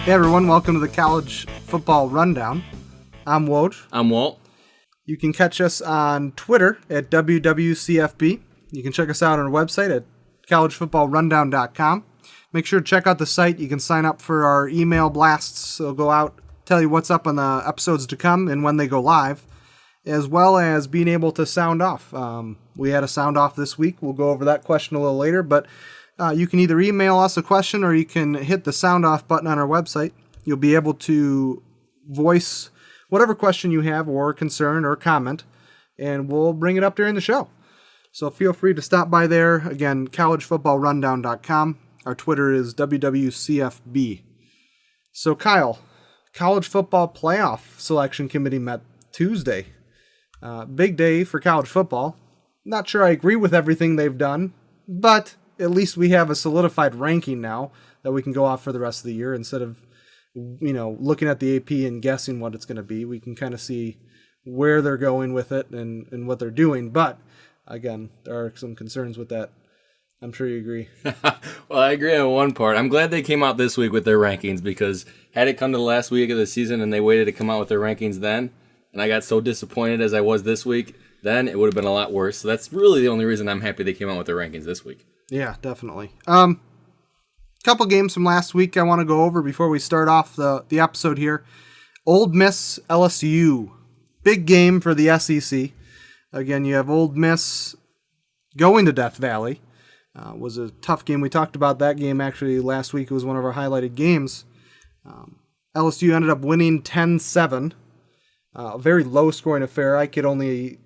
Hey everyone, welcome to the College Football Rundown. I'm Woj. I'm Walt. You can catch us on Twitter at WWCFB. You can check us out on our website at collegefootballrundown.com. Make sure to check out the site. You can sign up for our email blasts. It'll go out, tell you what's up on the episodes to come and when they go live, as well as being able to sound off. We had a sound off this week. We'll go over that question a little later, but you can either email us a question or you can hit the sound off button on our website. You'll be able to voice whatever question you have or concern or comment, and we'll bring it up during the show. So feel free to stop by there. Again, collegefootballrundown.com. Our Twitter is WWCFB. So Kyle, College Football Playoff Selection Committee met Tuesday. Big day for college football. Not sure I agree with everything they've done, but at least we have a solidified ranking now that we can go off for the rest of the year instead of, looking at the AP and guessing what it's going to be. We can kind of see where they're going with it and what they're doing. But again, there are some concerns with that. I'm sure you agree. Well, I agree on one part. I'm glad they came out this week with their rankings, because had it come to the last week of the season and they waited to come out with their rankings then, and I got so disappointed as I was this week, then it would have been a lot worse. So that's really the only reason I'm happy they came out with their rankings this week. Yeah, definitely. Couple games from last week I want to go over before we start off the episode here. Ole Miss LSU. Big game for the SEC. Again, you have Ole Miss going to Death Valley. Was a tough game. We talked about that game actually last week. It was one of our highlighted games. LSU ended up winning 10-7. A very low-scoring affair. I could only,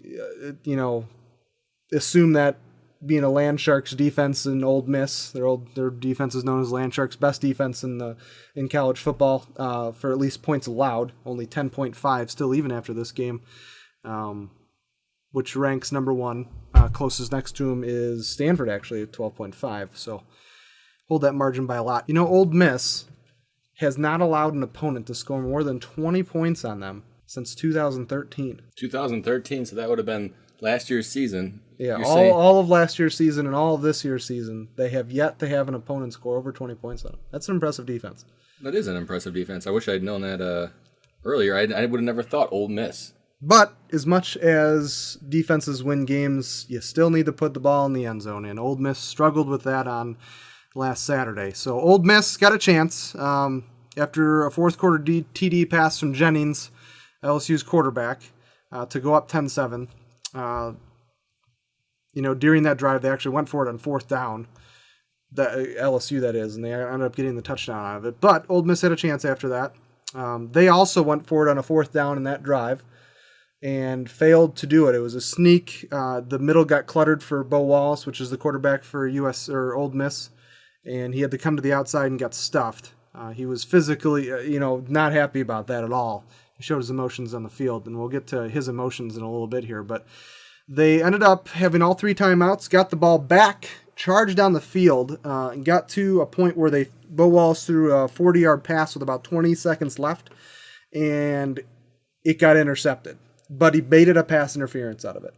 assume that being a Land Sharks defense in Ole Miss, their defense is known as Land Sharks' best defense in college football for at least points allowed. Only 10.5 still even after this game, which ranks number one. Closest next to him is Stanford actually at 12.5. So hold that margin by a lot. Ole Miss has not allowed an opponent to score more than 20 points on them since 2013. 2013, so that would have been last year's season. Yeah, all of last year's season and all of this year's season, they have yet to have an opponent score over 20 points on them. That's an impressive defense. That is an impressive defense. I wish I'd known that earlier. I would have never thought Ole Miss. But as much as defenses win games, you still need to put the ball in the end zone, and Ole Miss struggled with that on last Saturday. So Ole Miss got a chance after a fourth quarter TD pass from Jennings, LSU's quarterback, to go up 10-7. During that drive, they actually went for it on fourth down, the LSU that is, and they ended up getting the touchdown out of it. But Ole Miss had a chance after that. They also went for it on a fourth down in that drive and failed to do it. It was a sneak. The middle got cluttered for Bo Wallace, which is the quarterback for Ole Miss, and he had to come to the outside and got stuffed. He was physically, not happy about that at all. He showed his emotions on the field, and we'll get to his emotions in a little bit here. But they ended up having all three timeouts, got the ball back, charged down the field, and got to a point where Bo Wallace threw a 40-yard pass with about 20 seconds left, and it got intercepted. But he baited a pass interference out of it.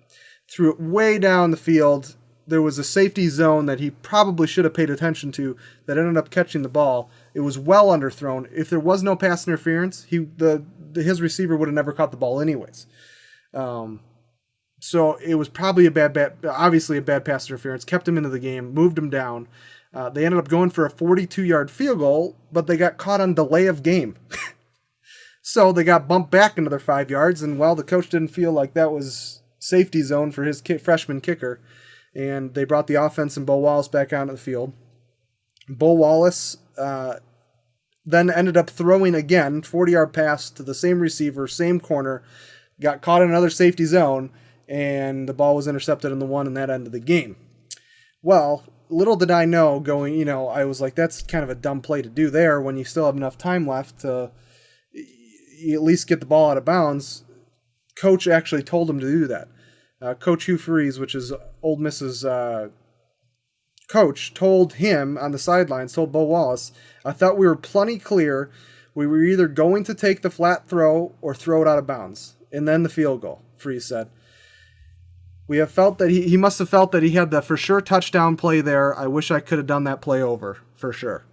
Threw it way down the field. There was a safety zone that he probably should have paid attention to that ended up catching the ball. It was well underthrown. If there was no pass interference, his receiver would have never caught the ball anyways. So it was probably obviously a bad pass interference. Kept him into the game, moved him down. They ended up going for a 42-yard field goal, but they got caught on delay of game. So they got bumped back another 5 yards, and the coach didn't feel like that was safety zone for his freshman kicker, and they brought the offense and Bo Wallace back onto the field. Bo Wallace then ended up throwing again, 40-yard pass to the same receiver, same corner, got caught in another safety zone, and the ball was intercepted in the one, and that ended the game. Well, little did I know I was like, that's kind of a dumb play to do there when you still have enough time left to at least get the ball out of bounds. Coach actually told him to do that. Coach Hugh Freeze, which is Ole Miss's coach, told him on the sidelines, told Bo Wallace, I thought we were plenty clear. We were either going to take the flat throw or throw it out of bounds, and then the field goal, Freeze said. We have felt that he must have felt that he had the for sure touchdown play there. I wish I could have done that play over, for sure.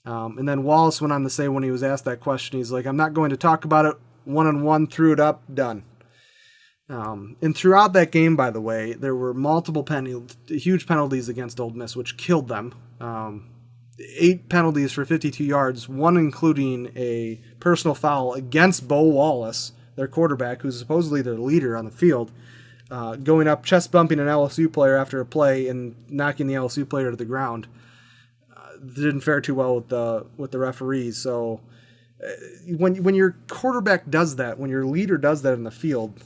And then Wallace went on to say when he was asked that question, he's like, I'm not going to talk about it, 1-on-1, threw it up, done. And throughout that game, by the way, there were multiple huge penalties against Ole Miss, which killed them. 8 penalties for 52 yards, one including a personal foul against Bo Wallace, their quarterback, who's supposedly their leader on the field, going up, chest bumping an LSU player after a play and knocking the LSU player to the ground. Didn't fare too well with the referees. So when your quarterback does that, when your leader does that in the field,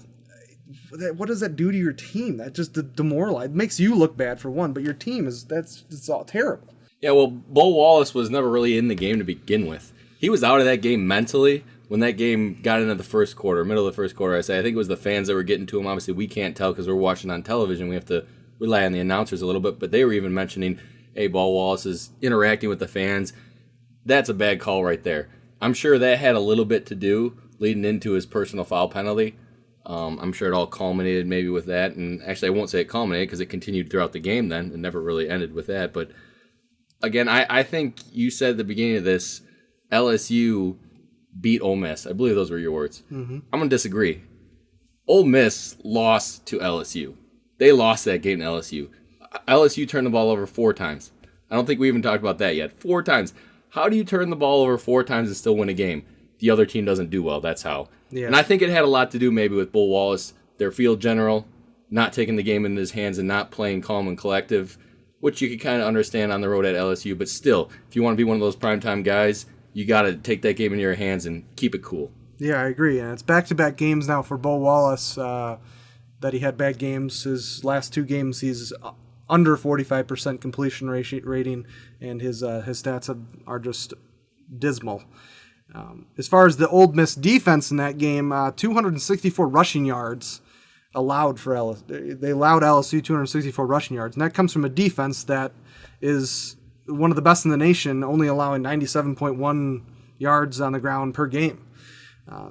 what does that do to your team? That just demoralizes. It makes you look bad for one, but your team it's all terrible. Yeah, well, Bo Wallace was never really in the game to begin with. He was out of that game mentally when that game got into the first quarter, middle of the first quarter. I think it was the fans that were getting to him. Obviously, we can't tell because we're watching on television. We have to rely on the announcers a little bit, but they were even mentioning, hey, Bo Wallace is interacting with the fans. That's a bad call right there. I'm sure that had a little bit to do leading into his personal foul penalty. I'm sure it all culminated maybe with that. And actually, I won't say it culminated because it continued throughout the game then. It never really ended with that. But again, I think you said at the beginning of this, LSU beat Ole Miss. I believe those were your words. Mm-hmm. I'm going to disagree. Ole Miss lost to LSU. They lost that game to LSU. LSU turned the ball over 4 times. I don't think we even talked about that yet. 4 times. How do you turn the ball over 4 times and still win a game? The other team doesn't do well. That's how. Yeah. And I think it had a lot to do maybe with Bo Wallace, their field general, not taking the game into his hands and not playing calm and collective, which you could kind of understand on the road at LSU. But still, if you want to be one of those primetime guys, you got to take that game into your hands and keep it cool. Yeah, I agree. And it's back-to-back games now for Bo Wallace that he had bad games. His last 2 games, he's under 45% completion rating, and his stats are just dismal. As far as the Ole Miss defense in that game, 264 rushing yards allowed for LSU. They allowed LSU 264 rushing yards, and that comes from a defense that is one of the best in the nation, only allowing 97.1 yards on the ground per game.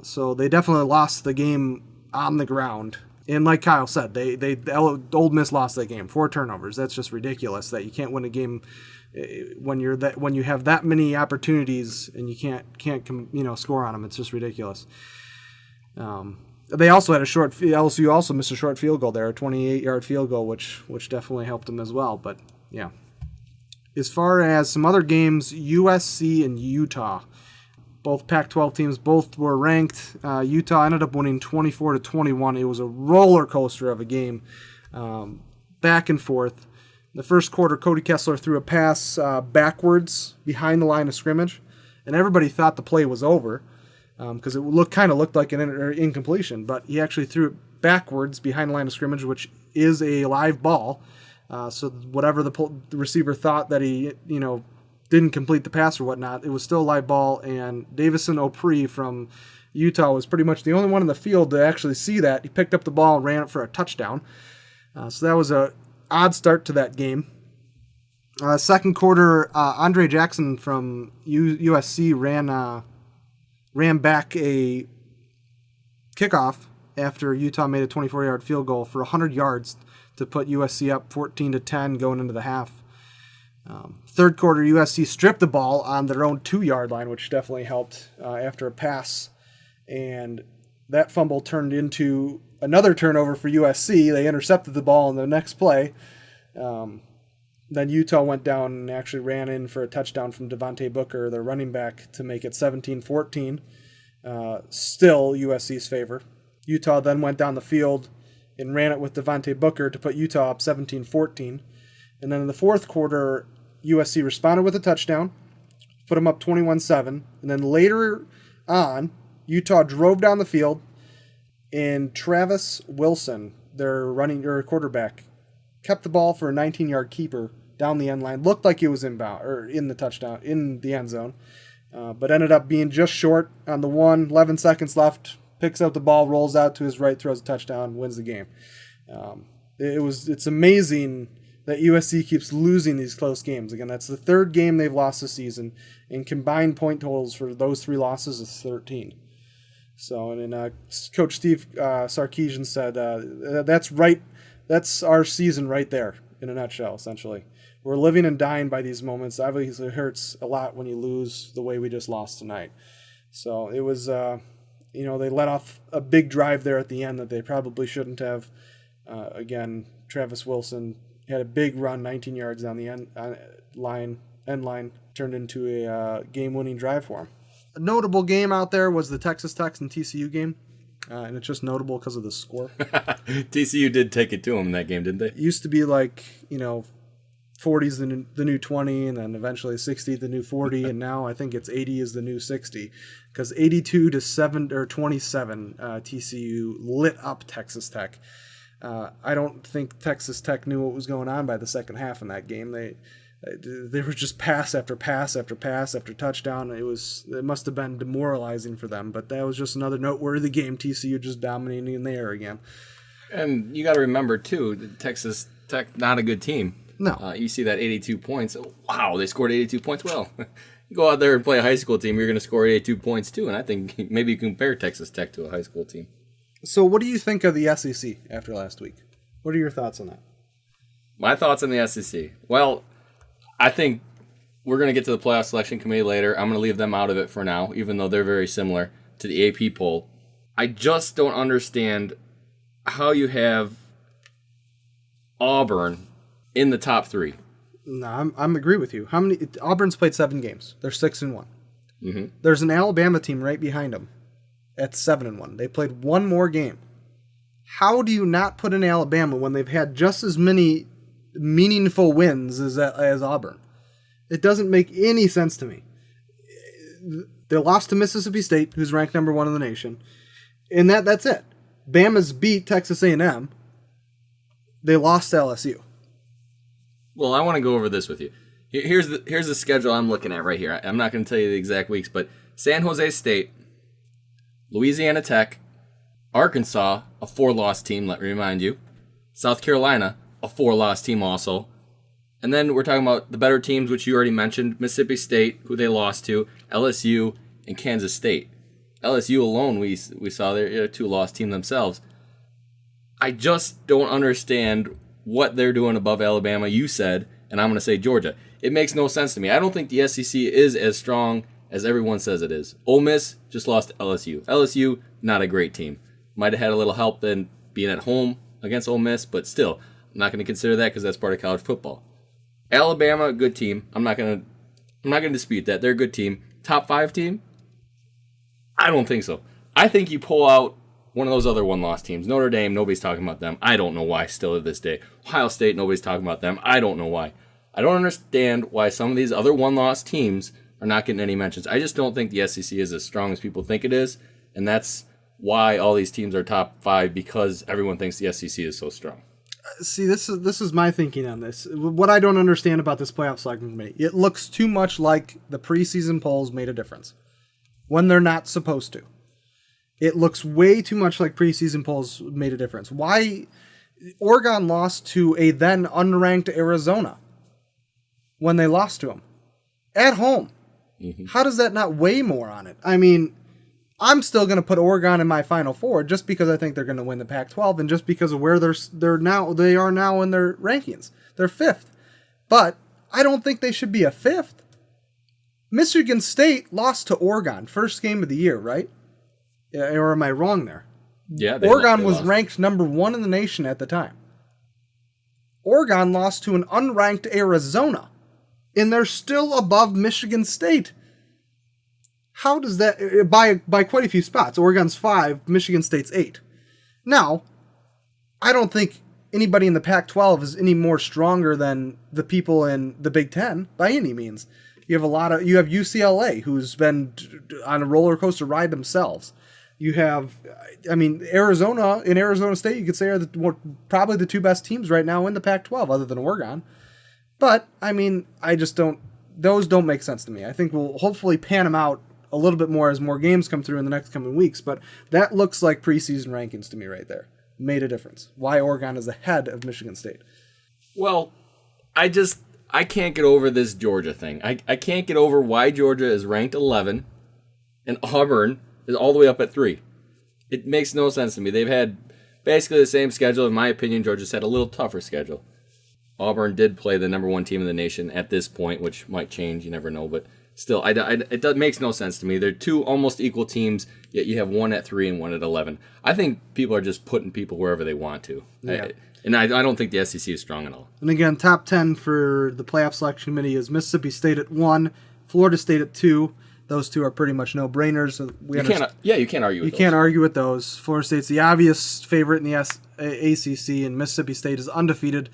So they definitely lost the game on the ground. And like Kyle said, Ole Miss lost that game. 4 turnovers. That's just ridiculous that you can't win a game when you have that many opportunities and you can't score on them. It's just ridiculous. They also had LSU also missed a short field goal there, a 28-yard field goal, which definitely helped them as well. But yeah, as far as some other games, USC and Utah, both Pac-12 teams, both were ranked. Utah ended up winning 24-21. It was a roller coaster of a game, back and forth. In the first quarter, Cody Kessler threw a pass backwards behind the line of scrimmage, and everybody thought the play was over because it looked like an incompletion, but he actually threw it backwards behind the line of scrimmage, which is a live ball. So whatever the receiver thought that he didn't complete the pass or whatnot, it was still a live ball, and Davison O'Pree from Utah was pretty much the only one in the field to actually see that. He picked up the ball and ran it for a touchdown. So that was a odd start to that game. Second quarter, Andre Jackson from USC ran back a kickoff after Utah made a 24-yard field goal for 100 yards to put USC up 14-10 going into the half. Third quarter, USC stripped the ball on their own 2-yard line, which definitely helped after a pass. And that fumble turned into another turnover for USC. They intercepted the ball in the next play. Then Utah went down and actually ran in for a touchdown from Devontae Booker, their running back, to make it 17-14. Still USC's favor. Utah then went down the field and ran it with Devontae Booker to put Utah up 17-14. And then in the fourth quarter, USC responded with a touchdown, put them up 21-7. And then later on, Utah drove down the field, and Travis Wilson, their quarterback, kept the ball for a 19-yard keeper down the end line. Looked like it was in the end zone, but ended up being just short on the 11 seconds left. Picks up the ball, rolls out to his right, throws a touchdown, wins the game. It's amazing that USC keeps losing these close games. Again, that's the 3rd game they've lost this season, and combined point totals for those 3 losses is 13. So, and Coach Steve Sarkisian said that's right. That's our season right there in a nutshell, essentially. we're living and dying by these moments. Obviously, it hurts a lot when you lose the way we just lost tonight. So it was, they let off a big drive there at the end that they probably shouldn't have. Again, Travis Wilson had a big run, 19 yards down the end line, turned into a game-winning drive for him. A notable game out there was the Texas Tech and TCU game, and it's just notable because of the score. TCU did take it to them in that game, didn't they? It used to be like, 40's the new 20, and then eventually 60 the new 40, and now I think it's 80 is the new 60, because 82-27 TCU lit up Texas Tech. I don't think Texas Tech knew what was going on by the second half in that game. They were just pass after pass after pass after touchdown. It must have been demoralizing for them, but that was just another noteworthy game. TCU just dominating in the air again. And you got to remember too, Texas Tech not a good team. No. You see that 82 points. Wow, they scored 82 points. Well, you go out there and play a high school team, you're going to score 82 points too. And I think maybe you compare Texas Tech to a high school team. So what do you think of the SEC after last week? What are your thoughts on that? My thoughts on the SEC. Well, I think we're going to get to the playoff selection committee later. I'm going to leave them out of it for now, even though they're very similar to the AP poll. I just don't understand how you have Auburn in the top 3. No, I'm agree with you. Auburn's played 7 games. They're 6-1. Mm-hmm. There's an Alabama team right behind them at 7-1. They played one more game. How do you not put in Alabama when they've had just as many meaningful wins as Auburn? It doesn't make any sense to me. They lost to Mississippi State, who's ranked number 1 in the nation, and that's it. Bama's beat Texas A&M. They lost to LSU. Well, I want to go over this with you. Here's the schedule I'm looking at right here. I'm not going to tell you the exact weeks, but San Jose State, Louisiana Tech, Arkansas, a 4-loss team, let me remind you, South Carolina, a 4-loss team also, and then we're talking about the better teams, which you already mentioned, Mississippi State, who they lost to, LSU, and Kansas State. LSU alone, we saw they're a 2-loss team themselves. I just don't understand what they're doing above Alabama, you said, and I'm going to say Georgia. It makes no sense to me. I don't think the SEC is as strong as everyone says it is. Ole Miss just lost to LSU. LSU, not a great team. Might have had a little help than being at home against Ole Miss, but still, I'm not going to consider that because that's part of college football. Alabama, good team. I'm not going to dispute that. They're a good team. Top 5 team? I don't think so. I think you pull out one of those other 1-loss teams. Notre Dame, nobody's talking about them. I don't know why still to this day. Ohio State, nobody's talking about them. I don't know why. I don't understand why some of these other 1-loss teams are not getting any mentions. I just don't think the SEC is as strong as people think it is, and that's why all these teams are top 5, because everyone thinks the SEC is so strong. See, this is my thinking on this. What I don't understand about this playoff selection committee, it looks too much like the preseason polls made a difference when they're not supposed to. It looks way too much like preseason polls made a difference. Why Oregon lost to a then unranked Arizona when they lost to them at home? Mm-hmm. How does that not weigh more on it? I mean, I'm still going to put Oregon in my Final Four just because I think they're going to win the Pac-12 and just because of where they are now in their rankings. They're 5th. But I don't think they should be a 5th. Michigan State lost to Oregon, first game of the year, right? Or am I wrong there? Yeah, Oregon was ranked number 1 in the nation at the time. Oregon lost to an unranked Arizona, and they're still above Michigan State. How does that, by quite a few spots? Oregon's 5, Michigan State's 8. Now, I don't think anybody in the Pac-12 is any more stronger than the people in the Big Ten by any means. You have UCLA, who's been on a roller coaster ride themselves. You have, Arizona, in Arizona State, you could say are probably the 2 best teams right now in the Pac-12, other than Oregon. But, those don't make sense to me. I think we'll hopefully pan them out a little bit more as more games come through in the next coming weeks, but that looks like preseason rankings to me right there. Made a difference. Why Oregon is ahead of Michigan State. Well, I can't get over this Georgia thing. I can't get over why Georgia is ranked 11 and Auburn is all the way up at 3. It makes no sense to me. They've had basically the same schedule. In my opinion, Georgia's had a little tougher schedule. Auburn did play the number 1 team in the nation at this point, which might change. You never know, but still, it makes no sense to me. They're 2 almost equal teams, yet you have 1 at 3 and 1 at 11. I think people are just putting people wherever they want to. Yeah. I don't think the SEC is strong at all. And again, top 10 for the playoff selection committee is Mississippi State at 1, Florida State at 2. Those 2 are pretty much no-brainers. So you can't argue with those. You can't argue with those. Florida State's the obvious favorite in the ACC, and Mississippi State is undefeated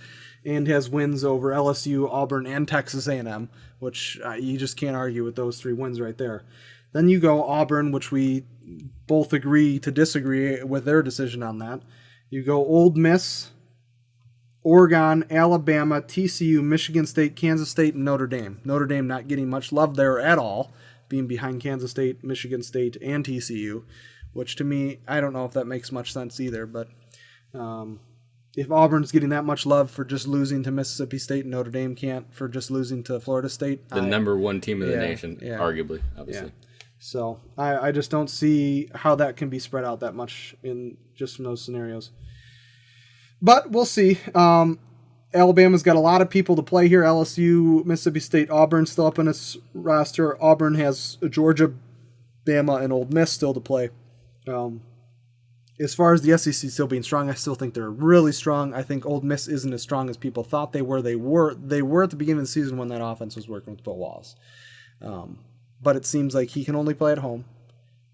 and has wins over LSU, Auburn, and Texas A&M, which you just can't argue with those 3 wins right there. Then you go Auburn, which we both agree to disagree with their decision on that. You go Ole Miss, Oregon, Alabama, TCU, Michigan State, Kansas State, and Notre Dame. Notre Dame not getting much love there at all, being behind Kansas State, Michigan State, and TCU, which to me, I don't know if that makes much sense either, but if Auburn's getting that much love for just losing to Mississippi State and Notre Dame can't for just losing to Florida State. The number 1 team in the nation, arguably, obviously. Yeah. So I just don't see how that can be spread out that much in just from those scenarios. But we'll see. Alabama's got a lot of people to play here. LSU, Mississippi State, Auburn still up in its roster. Auburn has Georgia, Bama, and Ole Miss still to play. As far as the SEC still being strong, I still think they're really strong. I think Ole Miss isn't as strong as people thought they were. They were at the beginning of the season when that offense was working with Bill Wallace. But it seems like he can only play at home,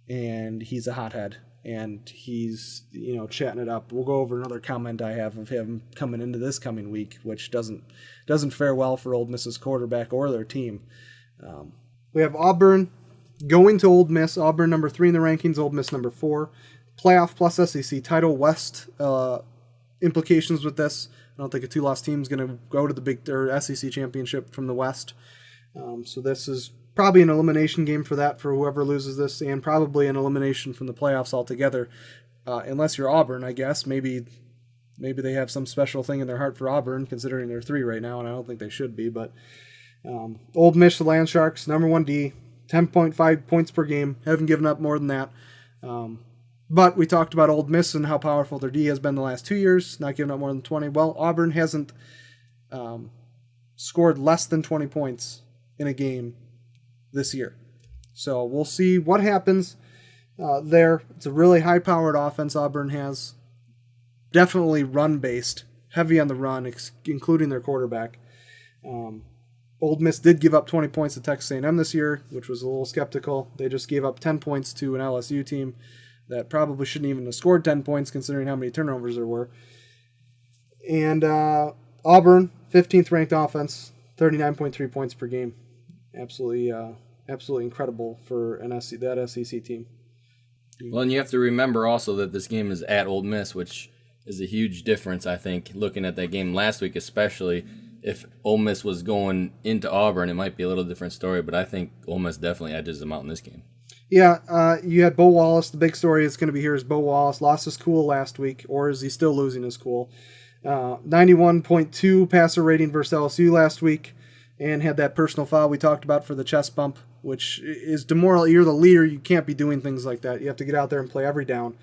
and he's a hothead, and he's chatting it up. We'll go over another comment I have of him coming into this coming week, which doesn't fare well for Ole Miss's quarterback or their team. We have Auburn going to Ole Miss. Auburn number 3 in the rankings. Ole Miss number 4. Playoff plus SEC title. West implications with this. I don't think a 2-loss team is going to go to the SEC championship from the West. So this is probably an elimination game for whoever loses this, and probably an elimination from the playoffs altogether. Unless you're Auburn, I guess. Maybe they have some special thing in their heart for Auburn, considering they're 3 right now, and I don't think they should be. But Old Miss, the Land Sharks, number 1 D, 10.5 points per game. Haven't given up more than that. But we talked about Ole Miss and how powerful their D has been the last 2 years, not giving up more than 20. Well, Auburn hasn't scored less than 20 points in a game this year. So we'll see what happens there. It's a really high-powered offense Auburn has. Definitely run-based, heavy on the run, including their quarterback. Ole Miss did give up 20 points to Texas A&M this year, which was a little skeptical. They just gave up 10 points to an LSU team that probably shouldn't even have scored 10 points considering how many turnovers there were. And Auburn, 15th ranked offense, 39.3 points per game. Absolutely incredible for that SEC team. Well, and you have to remember also that this game is at Ole Miss, which is a huge difference, I think, looking at that game last week, especially. If Ole Miss was going into Auburn, it might be a little different story, but I think Ole Miss definitely edges them out in this game. Yeah, you had Bo Wallace. The big story is going to be here is Bo Wallace lost his cool last week, or is he still losing his cool? 91.2 passer rating versus LSU last week, and had that personal foul we talked about for the chest bump, which is demoralizing. You're the leader. You can't be doing things like that. You have to get out there and play every down.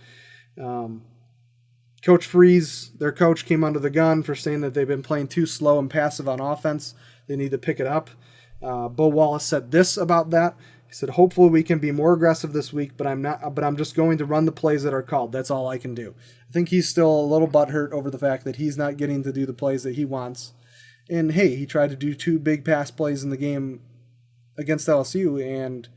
Coach Freeze, their coach, came under the gun for saying that they've been playing too slow and passive on offense. They need to pick it up. Bo Wallace said this about that. He said, "Hopefully we can be more aggressive this week, but I'm just going to run the plays that are called. That's all I can do." I think he's still a little butthurt over the fact that he's not getting to do the plays that he wants. And hey, he tried to do 2 big pass plays in the game against LSU, and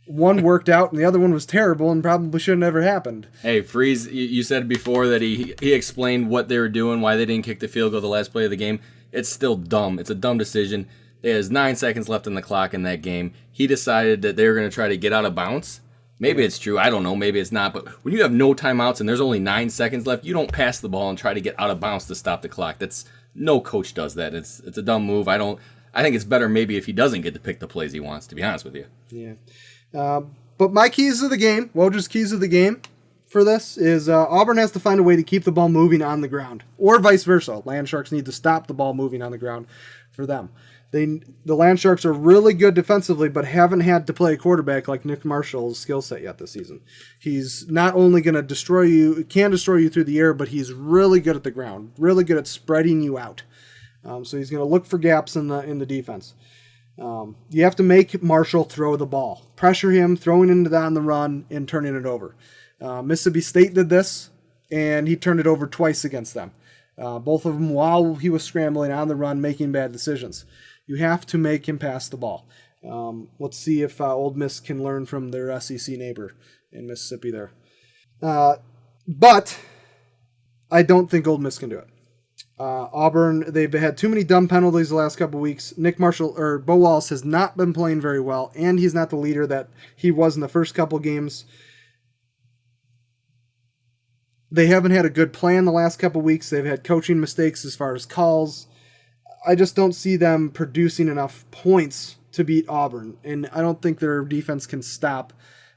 one worked out and the other one was terrible and probably shouldn't have ever happened. Hey, Freeze, you said before that he explained what they were doing, why they didn't kick the field goal the last play of the game. It's still dumb. It's a dumb decision. There's 9 seconds left on the clock in that game. He decided that they were going to try to get out of bounds. Maybe it's true. I don't know. Maybe it's not. But when you have no timeouts and there's only 9 seconds left, you don't pass the ball and try to get out of bounds to stop the clock. No coach does that. It's a dumb move. I think it's better maybe if he doesn't get to pick the plays he wants, to be honest with you. Yeah. But my keys of the game, Woj's keys of the game for this is Auburn has to find a way to keep the ball moving on the ground, or vice versa. Land Sharks need to stop the ball moving on the ground for them. The Land Sharks are really good defensively, but haven't had to play a quarterback like Nick Marshall's skill set yet this season. He's not only can destroy you through the air, but he's really good at the ground, really good at spreading you out. So he's going to look for gaps in the defense. You have to make Marshall throw the ball. Pressure him, throwing into that on the run, and turning it over. Mississippi State did this, and he turned it over twice against them. Both of them while he was scrambling on the run, making bad decisions. You have to make him pass the ball. Let's see if Ole Miss can learn from their SEC neighbor in Mississippi there. But I don't think Ole Miss can do it. Auburn, they've had too many dumb penalties the last couple of weeks. Bo Wallace has not been playing very well, and he's not the leader that he was in the first couple games. They haven't had a good plan the last couple of weeks. They've had coaching mistakes as far as calls. I just don't see them producing enough points to beat Auburn, and I don't think their defense can stop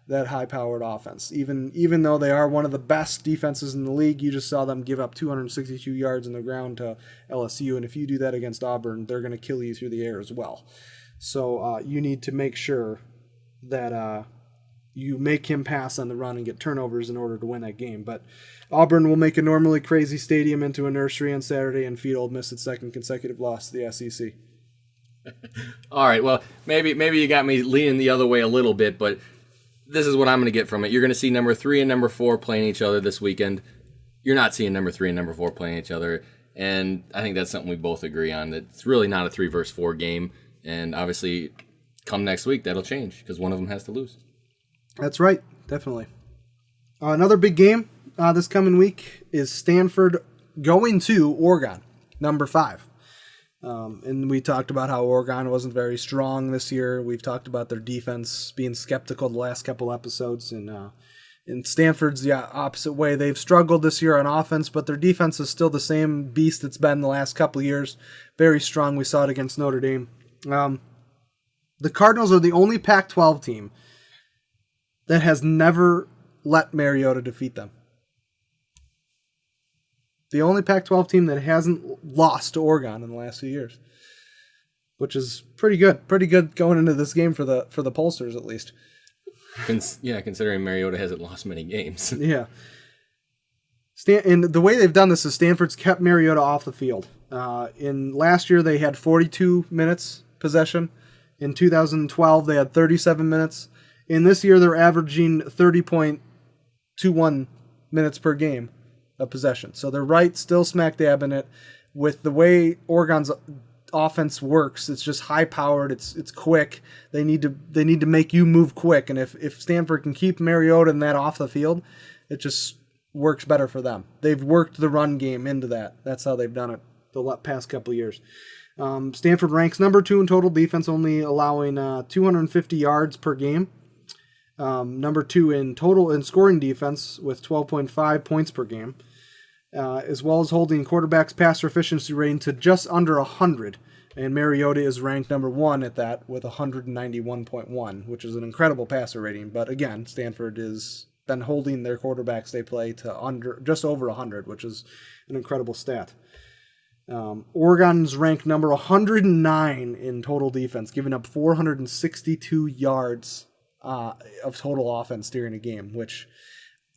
that high-powered offense. Even though they are one of the best defenses in the league, you just saw them give up 262 yards on the ground to LSU, and if you do that against Auburn, they're going to kill you through the air as well. So you need to make sure that you make him pass on the run and get turnovers in order to win that game. But Auburn will make a normally crazy stadium into a nursery on Saturday and feed Ole Miss its second consecutive loss to the SEC. All right, well, maybe you got me leaning the other way a little bit, but this is what I'm going to get from it. You're going to see number 3 and number 4 playing each other this weekend. You're not seeing number 3 and number 4 playing each other, and I think that's something we both agree on. That it's really not a 3 versus 4 game, and obviously, come next week, that'll change because one of them has to lose. That's right, definitely. Another big game this coming week is Stanford going to Oregon, number 5. And we talked about how Oregon wasn't very strong this year. We've talked about their defense being skeptical the last couple episodes. And Stanford's the opposite way. They've struggled this year on offense, but their defense is still the same beast it's been the last couple of years. Very strong. We saw it against Notre Dame. The Cardinals are the only Pac-12 team that has never let Mariota defeat them. The only Pac-12 team that hasn't lost to Oregon in the last few years, which is pretty good. Pretty good going into this game for the pollsters, at least. Considering Mariota hasn't lost many games. Yeah. And the way they've done this is Stanford's kept Mariota off the field. In last year, they had 42 minutes possession. In 2012, they had 37 minutes. In this year, they're averaging 30.21 minutes per game of possession. So they're right, still smack dab in it. With the way Oregon's offense works, it's just high powered, it's quick. They need to make you move quick, and if Stanford can keep Mariota and that off the field, it just works better for them. They've worked the run game into that. That's how they've done it the past couple of years. Stanford ranks number 2 in total defense, only allowing 250 yards per game. Number 2 in total in scoring defense with 12.5 points per game, as well as holding quarterbacks' passer efficiency rating to just under 100. And Mariota is ranked number 1 at that with 191.1, which is an incredible passer rating. But again, Stanford has been holding their quarterbacks they play to just over 100, which is an incredible stat. Oregon's ranked number 109 in total defense, giving up 462 yards of total offense during a game, which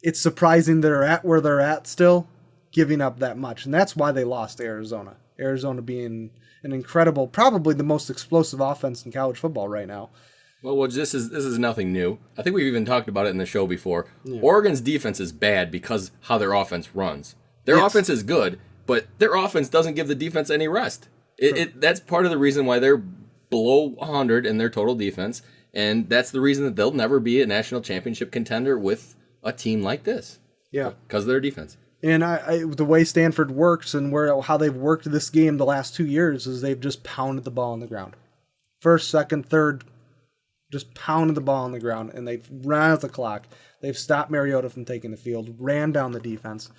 it's surprising they're at where they're at still, giving up that much. And that's why they lost to Arizona. Arizona being an incredible, probably the most explosive offense in college football right now. Well, this is nothing new. I think we've even talked about it in the show before. Yeah. Oregon's defense is bad because how their offense runs. Their offense is good, but their offense doesn't give the defense any rest. That's part of the reason why they're below 100 in their total defense. And that's the reason that they'll never be a national championship contender with a team like this. Yeah. Because of their defense. And the way Stanford works and how they've worked this game the last 2 years is they've just pounded the ball on the ground. First, second, third, just pounded the ball on the ground. And they've ran out the clock. They've stopped Mariota from taking the field, ran down the defense.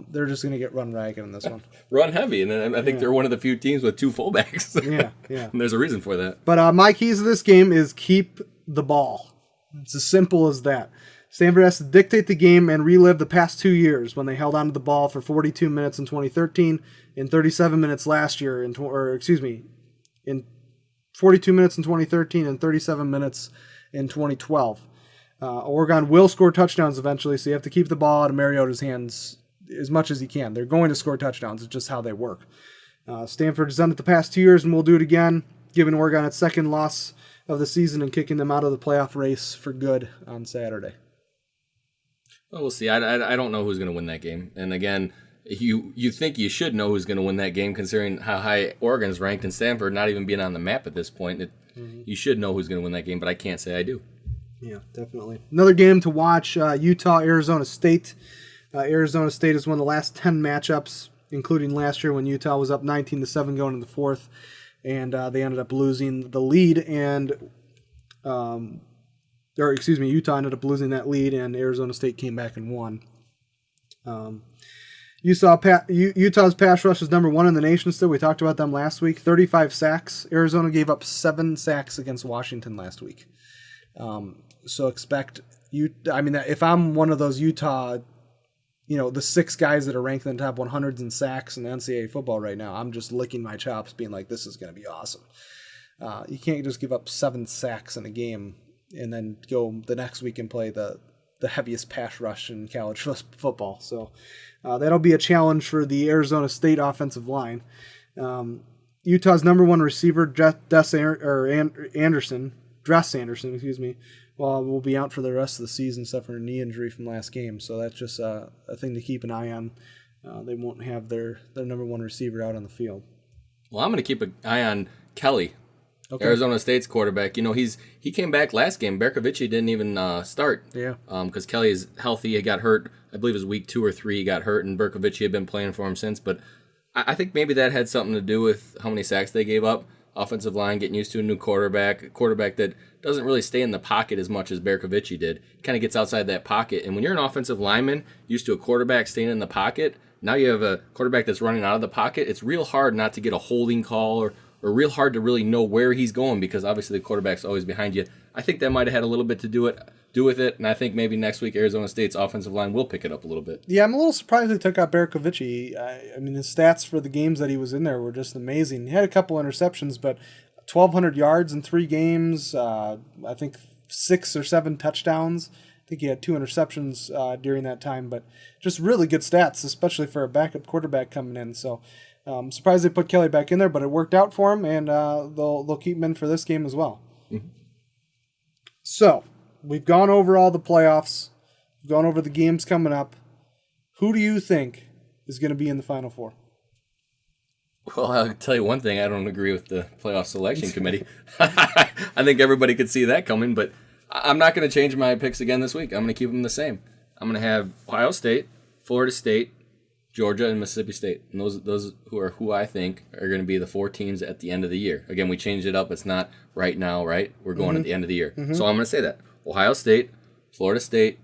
They're just going to get run ragged in this one. Run heavy. And I think they're one of the few teams with 2 fullbacks. Yeah. And there's a reason for that. But my keys to this game is keep the ball. It's as simple as that. Stanford has to dictate the game and relive the past 2 years when they held onto the ball for 42 minutes in 2013 and 37 minutes last year, in 42 minutes in 2013 and 37 minutes in 2012. Oregon will score touchdowns eventually, so you have to keep the ball out of Mariota's hands as much as you can. They're going to score touchdowns. It's just how they work. Stanford's done it the past 2 years and will do it again, giving Oregon its second loss of the season and kicking them out of the playoff race for good on Saturday. Well, we'll see. I don't know who's going to win that game. And again, you think you should know who's going to win that game, considering how high Oregon's ranked and Stanford not even being on the map at this point. You should know who's going to win that game, but I can't say I do. Yeah, definitely. Another game to watch, Utah, Arizona State. Arizona State has won the last 10 matchups, including last year when Utah was up 19-7 going into the fourth, and they ended up losing the lead, Utah ended up losing that lead, and Arizona State came back and won. Utah's pass rush is number 1 in the nation still. We talked about them last week. 35 sacks. Arizona gave up 7 sacks against Washington last week. So expect if I'm one of those Utah, the 6 guys that are ranked in the top 100s in sacks in NCAA football right now, I'm just licking my chops being like, this is going to be awesome. You can't just give up 7 sacks in a game and then go the next week and play the heaviest pass rush in college football. So that'll be a challenge for the Arizona State offensive line. Utah's number 1 receiver, Dress Anderson, will be out for the rest of the season, suffering a knee injury from last game. So that's just a thing to keep an eye on. They won't have their number 1 receiver out on the field. Well, I'm going to keep an eye on Kelly, okay. Arizona State's quarterback. He came back last game. Berkovici didn't even start. Yeah. Because Kelly is healthy. He got hurt. I believe it was week 2 or 3 he got hurt, and Berkovici had been playing for him since. But I think maybe that had something to do with how many sacks they gave up. Offensive line getting used to a new quarterback, a quarterback that doesn't really stay in the pocket as much as Berkovici did. Kind of gets outside that pocket. And when you're an offensive lineman used to a quarterback staying in the pocket, now you have a quarterback that's running out of the pocket. It's real hard not to get a holding call or real hard to really know where he's going, because obviously the quarterback's always behind you. I think that might have had a little bit to do with it, and I think maybe next week Arizona State's offensive line will pick it up a little bit. Yeah, I'm a little surprised they took out Berkovici. His stats for the games that he was in there were just amazing. He had a couple interceptions, but 1,200 yards in 3 games, I think 6 or 7 touchdowns. I think he had 2 interceptions during that time, but just really good stats, especially for a backup quarterback coming in. So I'm surprised they put Kelly back in there, but it worked out for him, and they'll keep him in for this game as well. Mm-hmm. So we've gone over all the playoffs. We've gone over the games coming up. Who do you think is going to be in the Final Four? Well, I'll tell you one thing. I don't agree with the playoff selection committee. I think everybody could see that coming, but I'm not going to change my picks again this week. I'm going to keep them the same. I'm going to have Ohio State, Florida State, Georgia, and Mississippi State. And those who I think are going to be the 4 teams at the end of the year. Again, we changed it up. It's not right now, right? We're going at the end of the year. Mm-hmm. So I'm going to say that. Ohio State, Florida State,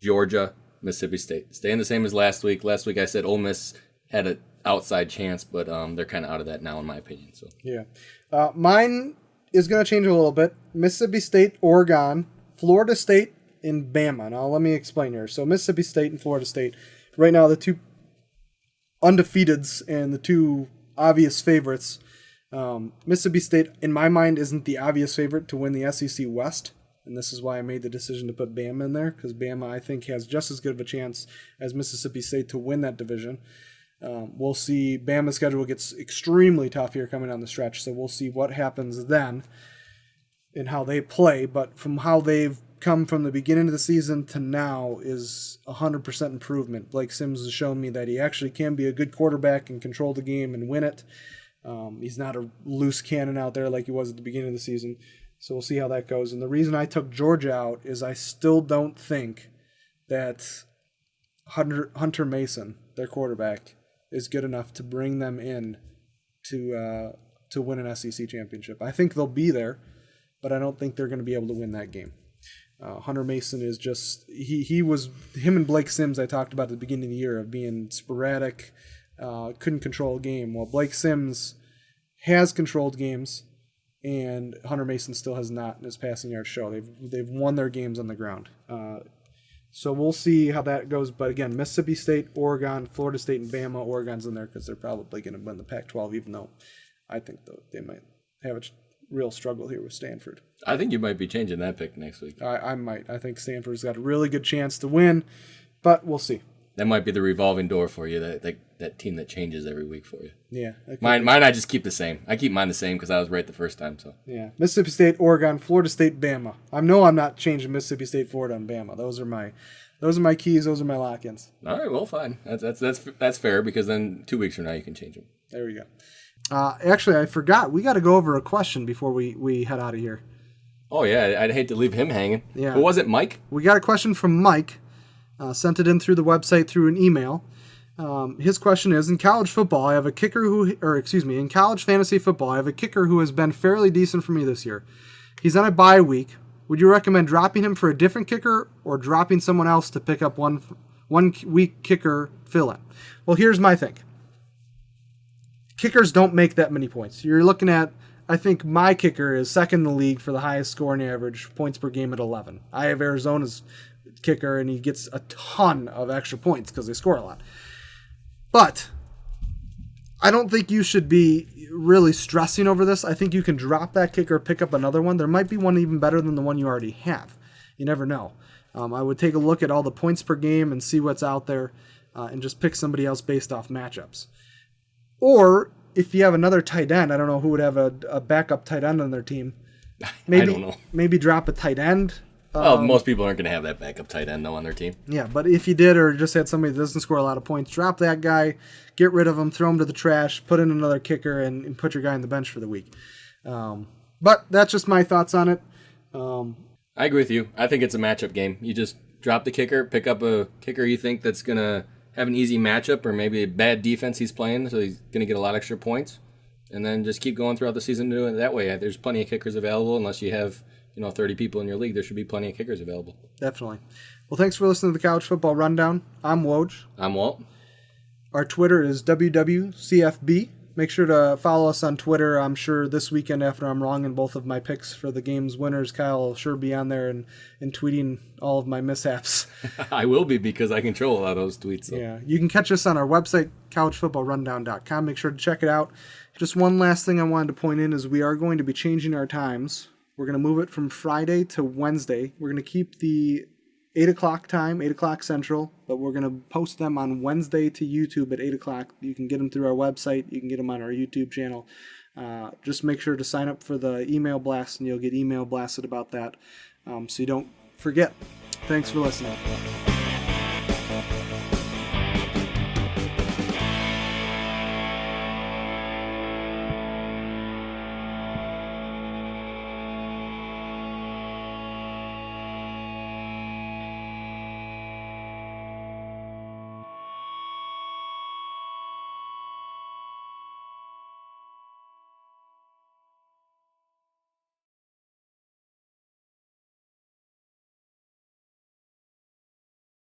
Georgia, Mississippi State. Staying the same as last week. Last week I said Ole Miss had an outside chance, but they're kind of out of that now, in my opinion. So yeah. Mine is going to change a little bit. Mississippi State, Oregon, Florida State, and Bama. Now, let me explain here. So Mississippi State and Florida State, right now the 2 undefeateds and the 2 obvious favorites. Mississippi State, in my mind, isn't the obvious favorite to win the SEC West, and this is why I made the decision to put Bama in there, because Bama, I think, has just as good of a chance as Mississippi State to win that division. We'll see. Bama's schedule gets extremely tough here coming down the stretch, so we'll see what happens then and how they play. But from how they've come from the beginning of the season to now is 100% improvement. Blake Sims has shown me that he actually can be a good quarterback and control the game and win it. He's not a loose cannon out there like he was at the beginning of the season. So we'll see how that goes. And the reason I took Georgia out is I still don't think that Hunter Mason, their quarterback, is good enough to bring them in to win an SEC championship. I think they'll be there, but I don't think they're going to be able to win that game. Hunter Mason is just him and Blake Sims I talked about at the beginning of the year of being sporadic, couldn't control a game. Well, Blake Sims has controlled games, and Hunter Mason still has not in his passing yards show. They've won their games on the ground. So we'll see how that goes. But again, Mississippi State, Oregon, Florida State, and Bama. Oregon's in there because they're probably going to win the Pac-12, even though I think they might have a real struggle here with Stanford. I think you might be changing that pick next week. I might. I think Stanford's got a really good chance to win, but we'll see. that might be the revolving door for you. That team that changes every week for you. Yeah. Mine I just keep the same. I keep mine the same because I was right the first time. So yeah, Mississippi State, Oregon, Florida State, Bama. I know I'm not changing Mississippi State, Florida, and Bama. Those are my keys. Those are my lock-ins. All right, well, fine. That's fair because then 2 weeks from now you can change them. There we go. Actually, I forgot. We got to go over a question before we head out of here. Oh yeah, I'd hate to leave him hanging. Yeah. Who was it, Mike? We got a question from Mike. Sent it in through the website through an email. His question is, in college football, I have a kicker in college fantasy football, I have a kicker who has been fairly decent for me this year. He's on a bye week. Would you recommend dropping him for a different kicker or dropping someone else to pick up one week kicker fill-in? Well, here's my thing. Kickers don't make that many points. You're looking at, I think my kicker is second in the league for the highest scoring average, points per game at 11. I have Arizona's kicker, and he gets a ton of extra points because they score a lot. But I don't think you should be really stressing over this. I think you can drop that kicker, pick up another one. There might be one even better than the one you already have. You never know. I would take a look at all the points per game and see what's out there and just pick somebody else based off matchups. Or if you have another tight end, I don't know who would have a backup tight end on their team. Maybe, I don't know. Maybe drop a tight end. Well, most people aren't going to have that backup tight end, though, on their team. Yeah, but if you did or just had somebody that doesn't score a lot of points, drop that guy, get rid of him, throw him to the trash, put in another kicker, and put your guy on the bench for the week. But that's just my thoughts on it. I agree with you. I think it's a matchup game. You just drop the kicker, pick up a kicker you think that's going to have an easy matchup or maybe a bad defense he's playing, so he's going to get a lot of extra points, and then just keep going throughout the season doing it that way. There's plenty of kickers available unless you have 30 people in your league. There should be plenty of kickers available. Definitely. Well, thanks for listening to the College Football Rundown. I'm Woj. I'm Walt. Our Twitter is WWCFB. Make sure to follow us on Twitter. I'm sure this weekend after I'm wrong in both of my picks for the game's winners, Kyle will sure be on there and tweeting all of my mishaps. I will be because I control a lot of those tweets. So. Yeah. You can catch us on our website, collegefootballrundown.com. Make sure to check it out. Just one last thing I wanted to point in is we are going to be changing our times. We're going to move it from Friday to Wednesday. We're going to keep the 8 o'clock time, 8 o'clock Central, but we're going to post them on Wednesday to YouTube at 8 o'clock. You can get them through our website. You can get them on our YouTube channel. Just make sure to sign up for the email blast, and you'll get email blasted about that so you don't forget. Thanks for listening.